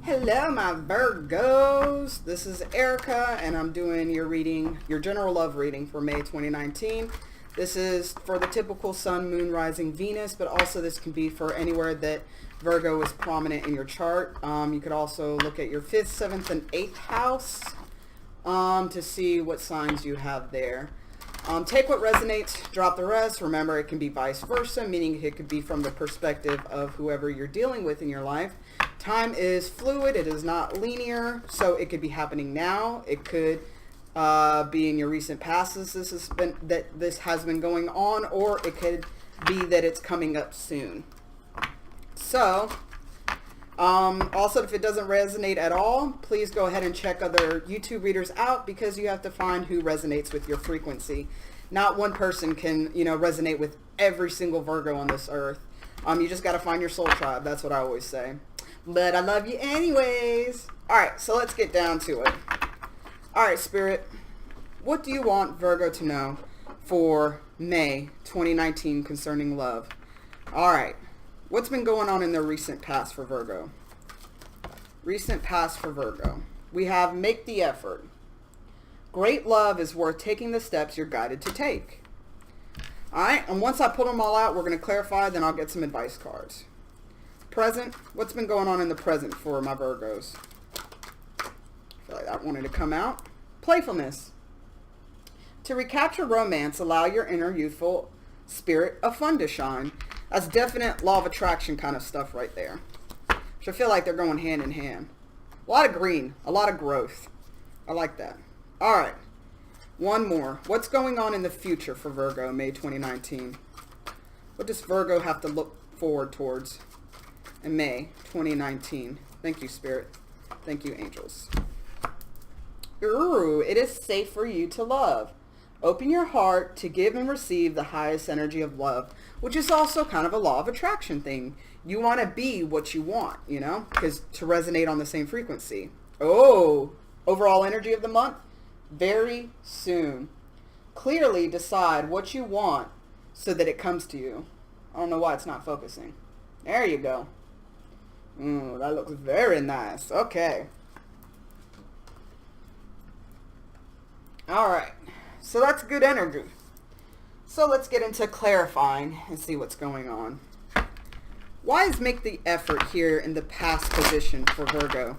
Hello, my Virgos. This is Erica, and I'm doing your reading, your general love reading for May 2019. This is for the typical Sun, Moon, Rising, Venus, but also this can be for anywhere that Virgo is prominent in your chart. You could also look at your 5th, 7th, and 8th house to see what signs you have there. Take what resonates, drop the rest. Remember, it can be vice versa, meaning it could be from the perspective of whoever you're dealing with in your life. Time is fluid. It is not linear, so it could be happening now. It could be in your recent past. This has been going on, or it could be that it's coming up soon. So, also, if it doesn't resonate at all, please go ahead and check other YouTube readers out, because you have to find who resonates with your frequency. Not one person can, resonate with every single Virgo on this earth. You just got to find your soul tribe. That's what I always say. But I love you anyways. All right, so let's get down to it. All right, Spirit, what do you want Virgo to know for May 2019 concerning love? All right. What's been going on in the recent past for Virgo? Recent past for Virgo. We have make the effort. Great love is worth taking the steps you're guided to take. All right, and once I pull them all out, we're going to clarify, then I'll get some advice cards. Present. What's been going on in the present for my Virgos? I feel like that wanted to come out. Playfulness. To recapture romance, allow your inner youthful spirit of fun to shine. That's definite law of attraction kind of stuff right there. Which I feel like they're going hand in hand. A lot of green. A lot of growth. I like that. All right. One more. What's going on in the future for Virgo, May 2019? What does Virgo have to look forward towards in May 2019? Thank you, Spirit. Thank you, angels. Ooh, it is safe for you to love. Open your heart to give and receive the highest energy of love, which is also kind of a law of attraction thing. You want to be what you want, because to resonate on the same frequency. Oh, overall energy of the month? Very soon. Clearly decide what you want so that it comes to you. I don't know why it's not focusing. There you go. That looks very nice. Okay. All right. So that's good energy. So let's get into clarifying and see what's going on. Why is make the effort here in the past position for Virgo?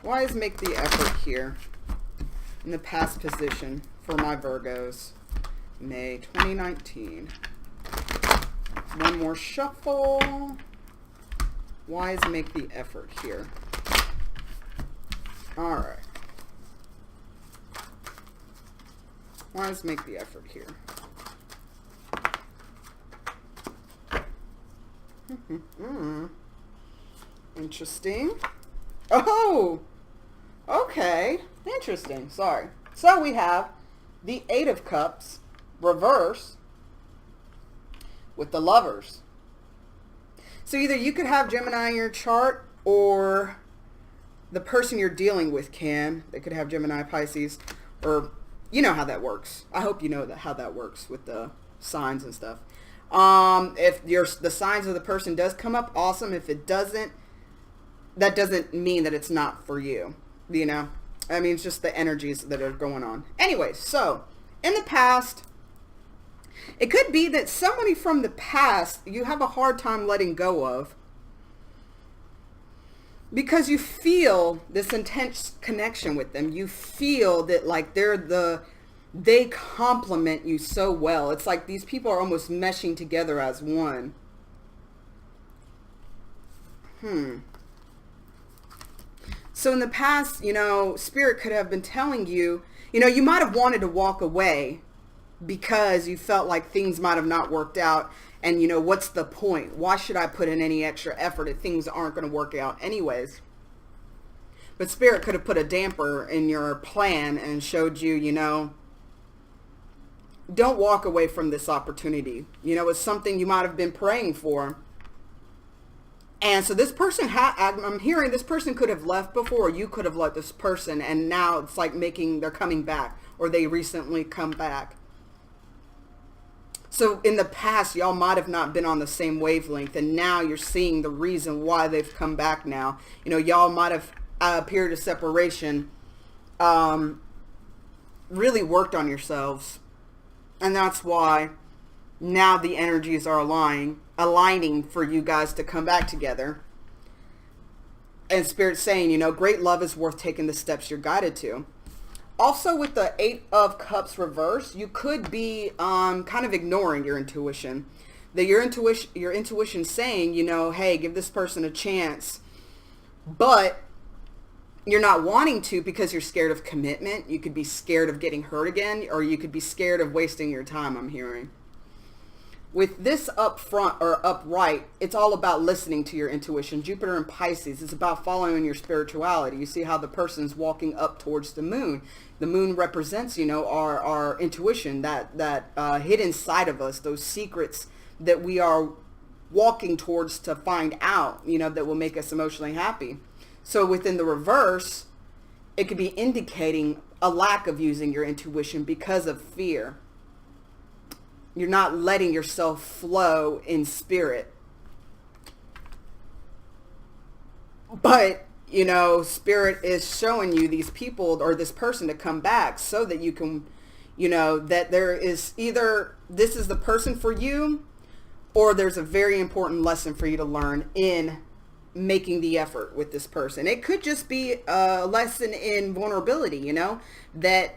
Why is make the effort here in the past position for my Virgos? May 2019. One more shuffle. Why is make the effort here? All right. Why is make the effort here? Interesting. Oh, okay. Interesting. Sorry. So we have the 8 of Cups reverse with the Lovers. So either you could have Gemini in your chart, or the person you're dealing with can. They could have Gemini, Pisces, or you know how that works. I hope you know how that works with the signs and stuff. If the signs of the person does come up, awesome. If it doesn't, that doesn't mean that it's not for you. I mean, it's just the energies that are going on. Anyway, so in the past, it could be that somebody from the past you have a hard time letting go of, because you feel this intense connection with them. You feel that like they complement you so well. It's like these people are almost meshing together as one. So in the past, Spirit could have been telling you, you might have wanted to walk away because you felt like things might have not worked out. And, what's the point? Why should I put in any extra effort if things aren't going to work out anyways? But Spirit could have put a damper in your plan and showed you, don't walk away from this opportunity. It's something you might have been praying for. And so this person, I'm hearing this person could have left before. You could have let this person, and now it's like they're coming back, or they recently come back. So in the past, y'all might have not been on the same wavelength, and now you're seeing the reason why they've come back now. You know, y'all might have a period of separation, really worked on yourselves, and that's why now the energies are aligning for you guys to come back together. And Spirit's saying, you know, great love is worth taking the steps you're guided to. Also, with the 8 of Cups reverse, you could be kind of ignoring your intuition. Your intuition saying, you know, hey, give this person a chance, but you're not wanting to because you're scared of commitment. You could be scared of getting hurt again, or you could be scared of wasting your time, I'm hearing. With this up front or upright, it's all about listening to your intuition. Jupiter and Pisces, it's about following your spirituality. You see how the person's walking up towards the moon. The moon represents, you know, our intuition, that hidden side of us, those secrets that we are walking towards to find out, you know, that will make us emotionally happy. So within the reverse, it could be indicating a lack of using your intuition because of fear. You're not letting yourself flow in spirit. But, you know, Spirit is showing you these people or this person to come back so that you can, you know, that there is either this is the person for you, or there's a very important lesson for you to learn in making the effort with this person. It could just be a lesson in vulnerability, you know, that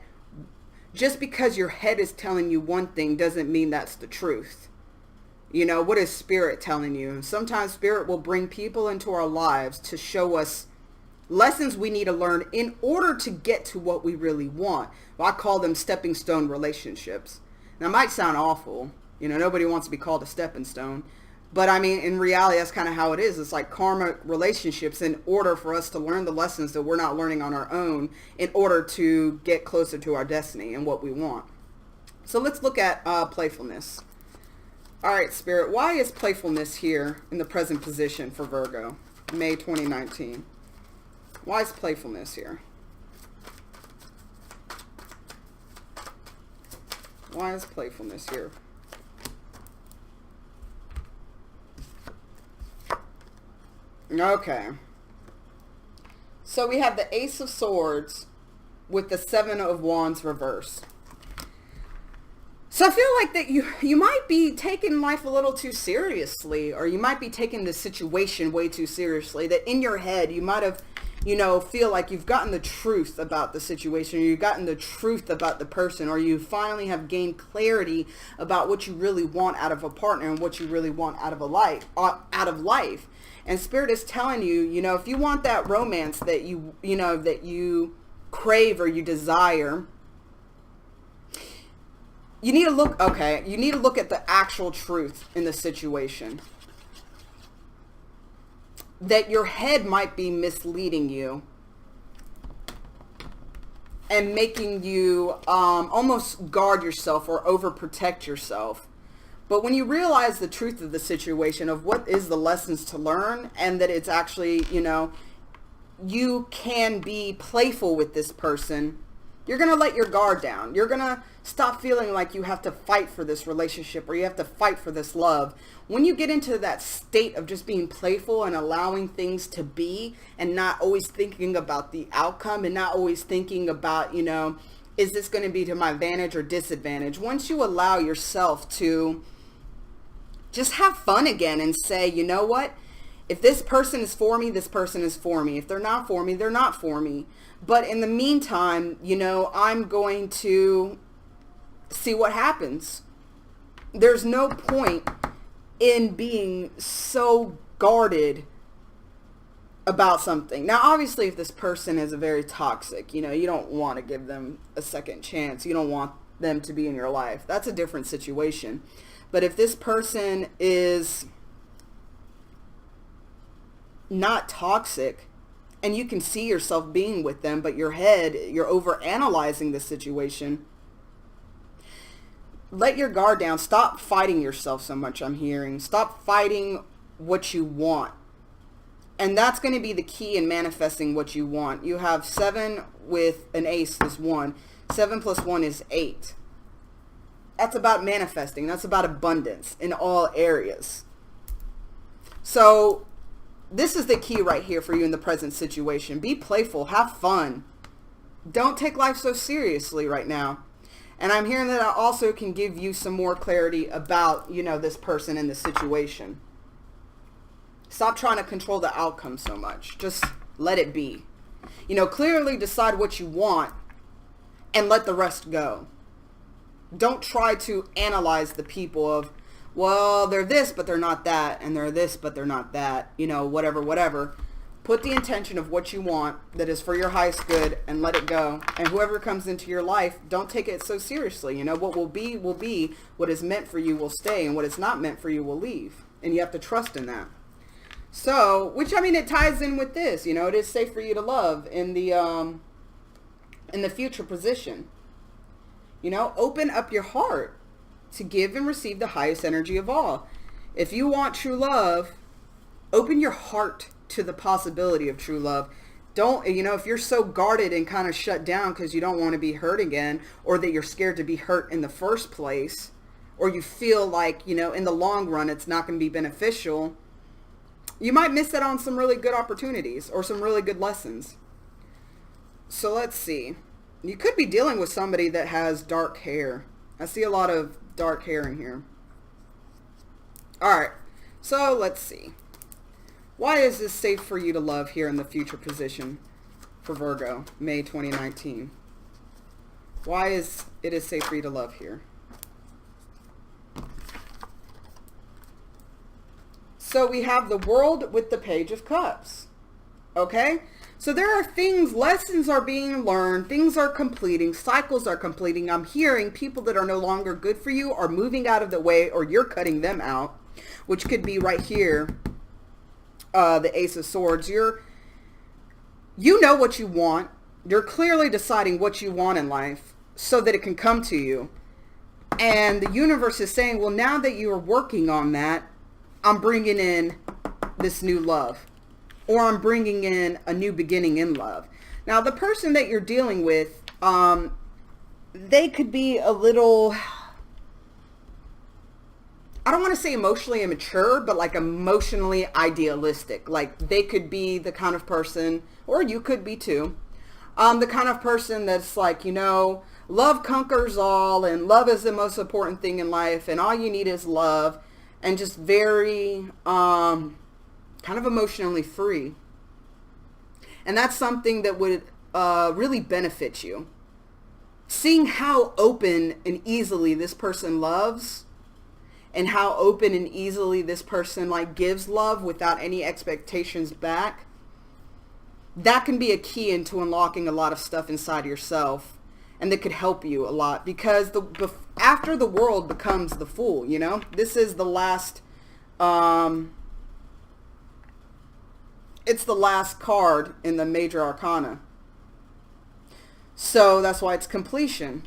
just because your head is telling you one thing doesn't mean that's the truth. You know, what is Spirit telling you? Sometimes Spirit will bring people into our lives to show us lessons we need to learn in order to get to what we really want. Well, I call them stepping stone relationships. Now, it might sound awful. You know, nobody wants to be called a stepping stone. But I mean, in reality, that's kind of how it is. It's like karmic relationships in order for us to learn the lessons that we're not learning on our own in order to get closer to our destiny and what we want. So let's look at playfulness. All right, Spirit, why is playfulness here in the present position for Virgo, May 2019? Why is playfulness here? Why is playfulness here? Okay. So we have the Ace of Swords with the 7 of Wands reverse. So I feel like that you might be taking life a little too seriously, or you might be taking the situation way too seriously, that in your head you might have, you know, feel like you've gotten the truth about the situation, or you've gotten the truth about the person, or you finally have gained clarity about what you really want out of a partner and what you really want out of life. And Spirit is telling you, you know, if you want that romance that you know, that you crave or you desire, you need to look, you need to look at the actual truth in the situation. That your head might be misleading you and making you almost guard yourself or overprotect yourself. But when you realize the truth of the situation, of what is the lessons to learn, and that it's actually, you know, you can be playful with this person, you're going to let your guard down. You're going to stop feeling like you have to fight for this relationship or you have to fight for this love. When you get into that state of just being playful and allowing things to be and not always thinking about the outcome and not always thinking about, you know, is this going to be to my advantage or disadvantage? Once you allow yourself to just have fun again and say, you know what? If this person is for me, this person is for me. If they're not for me, they're not for me. But in the meantime, you know, I'm going to see what happens. There's no point in being so guarded about something. Now, obviously, if this person is a very toxic, you know, you don't want to give them a second chance. You don't want them to be in your life. That's a different situation. But if this person is not toxic and you can see yourself being with them, but your head, you're over analyzing the situation, let your guard down. Stop fighting yourself so much, I'm hearing. Stop fighting what you want. And that's going to be the key in manifesting what you want. You have 7 with an ace is 1. 7 plus 1 is 8. That's about manifesting. That's about abundance in all areas. So this is the key right here for you in the present situation. Be playful. Have fun. Don't take life so seriously right now. And I'm hearing that I also can give you some more clarity about, this person in this situation. Stop trying to control the outcome so much. Just let it be. Clearly decide what you want and let the rest go. Don't try to analyze the people of, well, they're this, but they're not that, and they're this, but they're not that, whatever. Put the intention of what you want that is for your highest good and let it go. And whoever comes into your life, don't take it so seriously. What will be, will be. What is meant for you will stay, and what is not meant for you will leave. And you have to trust in that. So, it ties in with this. It is safe for you to love in the future position. Open up your heart to give and receive the highest energy of all. If you want true love, open your heart to the possibility of true love. Don't, if you're so guarded and kind of shut down because you don't want to be hurt again, or that you're scared to be hurt in the first place, or you feel like, in the long run, it's not going to be beneficial, you might miss out on some really good opportunities or some really good lessons. So let's see. You could be dealing with somebody that has dark hair. I see a lot of dark hair in here. All right. So let's see. Why is this safe for you to love here in the future position for Virgo, May 2019? Why is it safe for you to love here? So we have the World with the Page of Cups. Okay? So there are things, lessons are being learned, things are completing, cycles are completing. I'm hearing people that are no longer good for you are moving out of the way, or you're cutting them out, which could be right here, the Ace of Swords. You know what you want. You're clearly deciding what you want in life so that it can come to you. And the universe is saying, well, now that you are working on that, I'm bringing in this new love. Or I'm bringing in a new beginning in love. Now, the person that you're dealing with, they could be a little, I don't want to say emotionally immature, but like emotionally idealistic. Like they could be the kind of person, or you could be too, the kind of person that's like, love conquers all, and love is the most important thing in life, and all you need is love, and just very, kind of emotionally free. And that's something that would really benefit you. Seeing how open and easily this person loves, and how open and easily this person gives love without any expectations back, that can be a key into unlocking a lot of stuff inside yourself, and that could help you a lot, because after the World becomes the Fool, this is the last it's the last card in the major arcana. So that's why it's completion.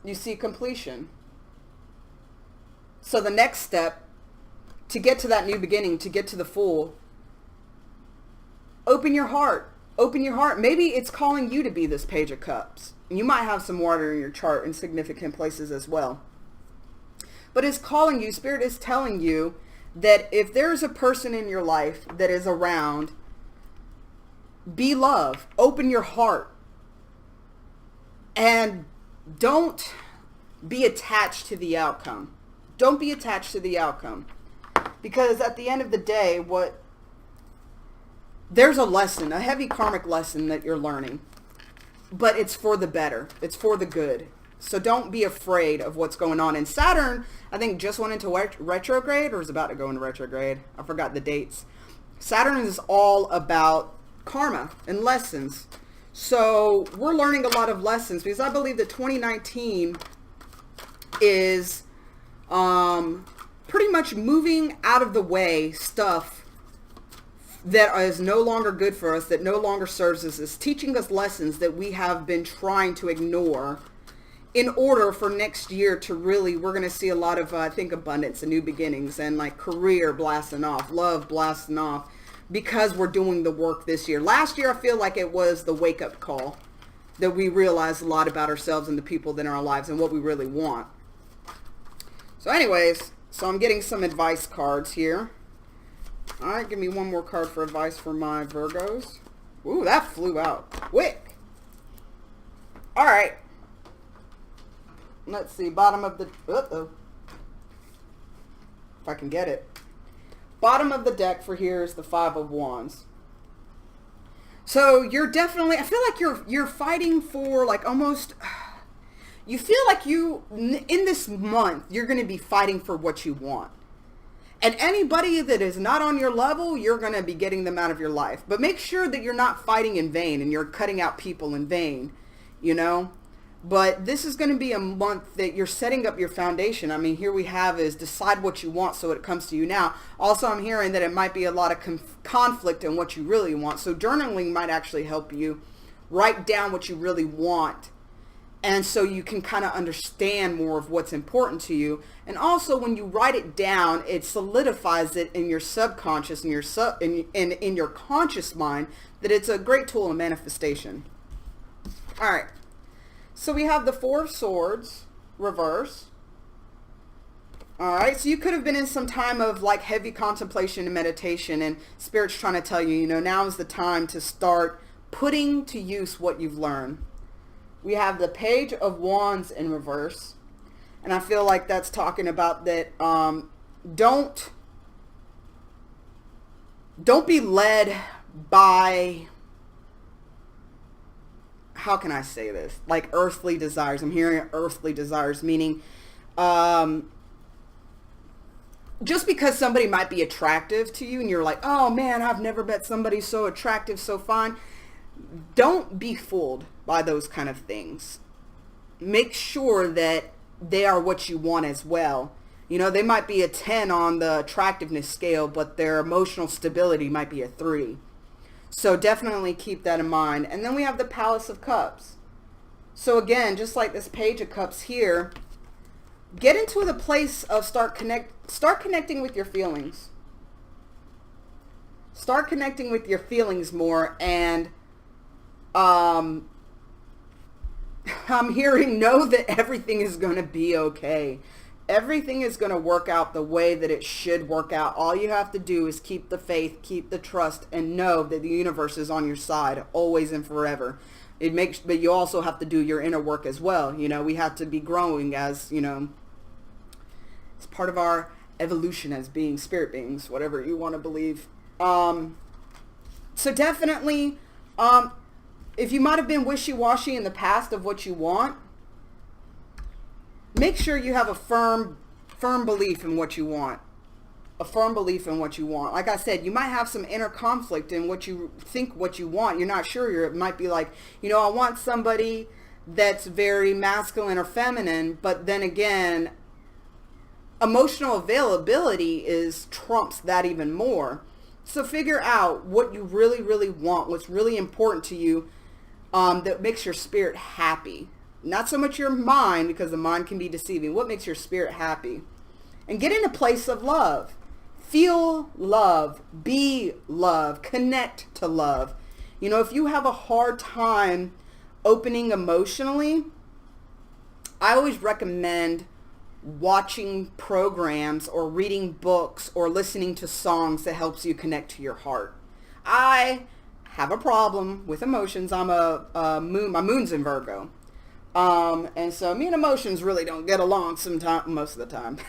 You see completion. So the next step to get to that new beginning, to get to the Fool, open your heart. Open your heart. Maybe it's calling you to be this Page of Cups. You might have some water in your chart in significant places as well. But it's calling you, Spirit is telling you that if there's a person in your life that is around, be love. Open your heart. And don't be attached to the outcome. Don't be attached to the outcome. Because at the end of the day, there's a lesson, a heavy karmic lesson that you're learning. But it's for the better. It's for the good. So don't be afraid of what's going on. And Saturn, I think, just went into retrograde, or is about to go into retrograde. I forgot the dates. Saturn is all about karma and lessons. So we're learning a lot of lessons, because I believe that 2019 is pretty much moving out of the way stuff that is no longer good for us, that no longer serves us, is teaching us lessons that we have been trying to ignore, in order for next year to really, we're going to see a lot of, I think, abundance and new beginnings, and career blasting off, love blasting off, because we're doing the work this year. Last year, I feel like it was the wake-up call. that we realize a lot about ourselves and the people in our lives and what we really want. So anyways, so I'm getting some advice cards here. All right, give me one more card for advice for my Virgos. Ooh, that flew out quick. All right. Let's see, bottom of the, if I can get it. Bottom of the deck for here is the Five of Wands. So you're definitely, I feel like you're fighting for like almost, you feel like in this month, you're going to be fighting for what you want. And anybody that is not on your level, you're going to be getting them out of your life. But make sure that you're not fighting in vain and you're cutting out people in vain, you know. But this is going to be a month that you're setting up your foundation. I mean, here we have is decide what you want so it comes to you now. Also, I'm hearing that it might be a lot of conflict in what you really want. So journaling might actually help you write down what you really want. And so you can kind of understand more of what's important to you. And also when you write it down, it solidifies it in your subconscious and in your conscious mind that it's a great tool in manifestation. All right. So we have the Four of Swords, reverse. All right, so you could have been in some time of like heavy contemplation and meditation, and Spirit's trying to tell you, you know, now is the time to start putting to use what you've learned. We have the Page of Wands in reverse, and I feel like that's talking about that don't be led by, how can I say this? Like earthly desires. I'm hearing earthly desires, meaning just because somebody might be attractive to you and you're like, oh man, I've never met somebody so attractive, so fine. Don't be fooled by those kind of things. Make sure that they are what you want as well. You know, they might be a 10 on the attractiveness scale, but their emotional stability might be a 3. So definitely keep that in mind. And then we have the Palace of Cups. So again, just like this Page of Cups here, get into the place of start connecting with your feelings. Start connecting with your feelings more, and I'm hearing know that everything is going to be okay. Everything is going to work out the way that it should work out. All you have to do is keep the faith, keep the trust, and know that the universe is on your side always and forever. But you also have to do your inner work as well. You know, we have to be growing as, you know, it's part of our evolution as being spirit beings, whatever you want to believe. So definitely, if you might have been wishy-washy in the past of what you want, make sure you have a firm belief in what you want. A firm belief in what you want. Like I said, you might have some inner conflict in what you think what you want. You're not sure. It might be like, you know, I want somebody that's very masculine or feminine, but then again, emotional availability trumps that even more. So figure out what you really, really want, what's really important to you, that makes your spirit happy. Not so much your mind, because the mind can be deceiving. What makes your spirit happy? And get in a place of love. Feel love. Be love. Connect to love. You know, if you have a hard time opening emotionally, I always recommend watching programs or reading books or listening to songs that helps you connect to your heart. I have a problem with emotions. My moon's in Virgo. And so me and emotions really don't get along most of the time.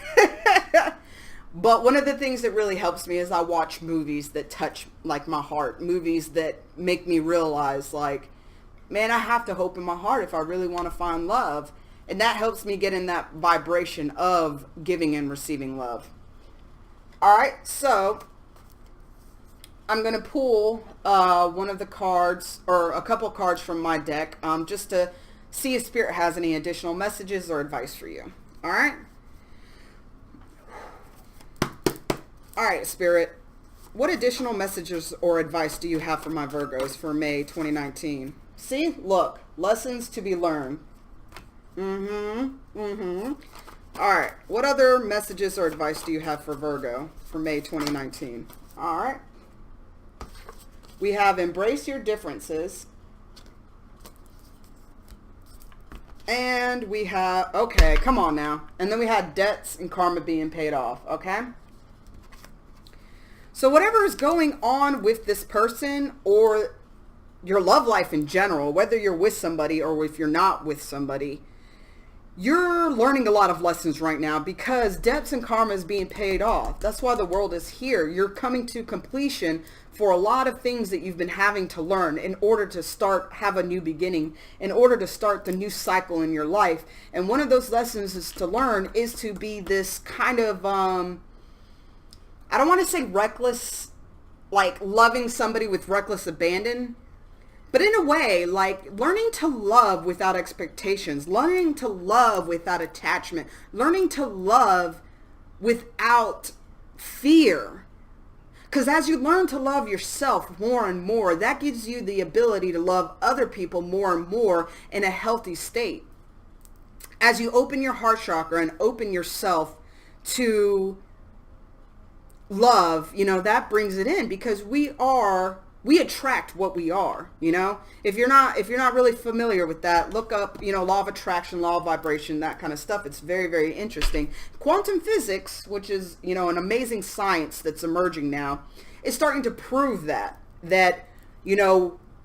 But one of the things that really helps me is I watch movies that touch like my heart, movies that make me realize like, man, I have to hope in my heart if I really want to find love. And that helps me get in that vibration of giving and receiving love. All right, so I'm going to pull one of the cards or a couple cards from my deck just to see if Spirit has any additional messages or advice for you. All right? All right, Spirit. What additional messages or advice do you have for my Virgos for May 2019? See? Look. Lessons to be learned. All right. What other messages or advice do you have for Virgo for May 2019? All right. We have embrace your differences. And we have, okay, come on now. And then we had debts and karma being paid off, okay? So whatever is going on with this person or your love life in general, whether you're with somebody or if you're not with somebody, you're learning a lot of lessons right now because debts and karma is being paid off. That's why the world is here. You're coming to completion for a lot of things that you've been having to learn in order to have a new beginning, in order to start the new cycle in your life. And one of those lessons is to learn is to be this kind of, I don't want to say reckless, like loving somebody with reckless abandon, but in a way, like learning to love without expectations, learning to love without attachment, learning to love without fear. Because as you learn to love yourself more and more, that gives you the ability to love other people more and more in a healthy state. As you open your heart chakra and open yourself to love, that brings it in because we attract what we are, If you're not really familiar with that, look up, law of attraction, law of vibration, that kind of stuff. It's very, very interesting. Quantum physics, which is, an amazing science that's emerging now, is starting to prove that,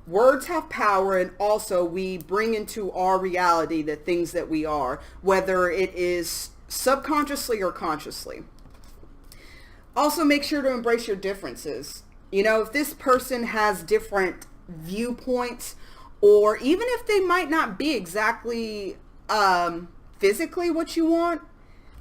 words have power, and also we bring into our reality the things that we are, whether it is subconsciously or consciously. Also, make sure to embrace your differences. If this person has different viewpoints, or even if they might not be exactly physically what you want,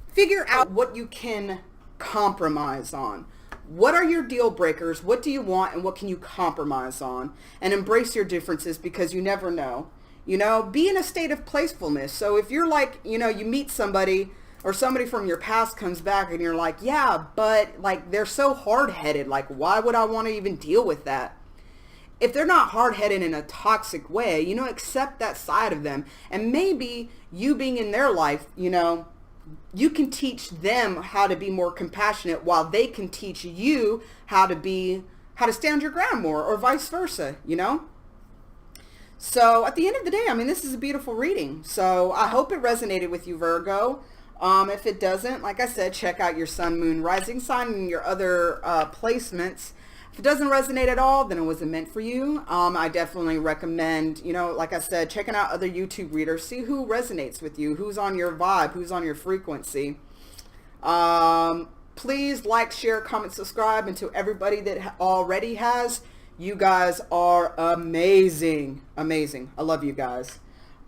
figure out what you can compromise on. What are your deal breakers? What do you want and what can you compromise on? And embrace your differences because you never know. Be in a state of playfulness. So if you're like, you meet somebody or somebody from your past comes back and you're like, yeah, but like they're so hard-headed. Like, why would I want to even deal with that? If they're not hard-headed in a toxic way, accept that side of them. And maybe you being in their life, you can teach them how to be more compassionate while they can teach you how to stand your ground more, or vice versa, So at the end of the day, this is a beautiful reading. So I hope it resonated with you, Virgo. If it doesn't, like I said, check out your sun, moon, rising sign and your other placements. If it doesn't resonate at all, then it wasn't meant for you. I definitely recommend, like I said, checking out other YouTube readers. See who resonates with you, who's on your vibe, who's on your frequency. Please like, share, comment, subscribe. And to everybody that already has, you guys are amazing. Amazing. I love you guys.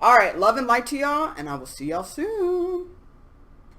All right. Love and light to y'all, and I will see y'all soon.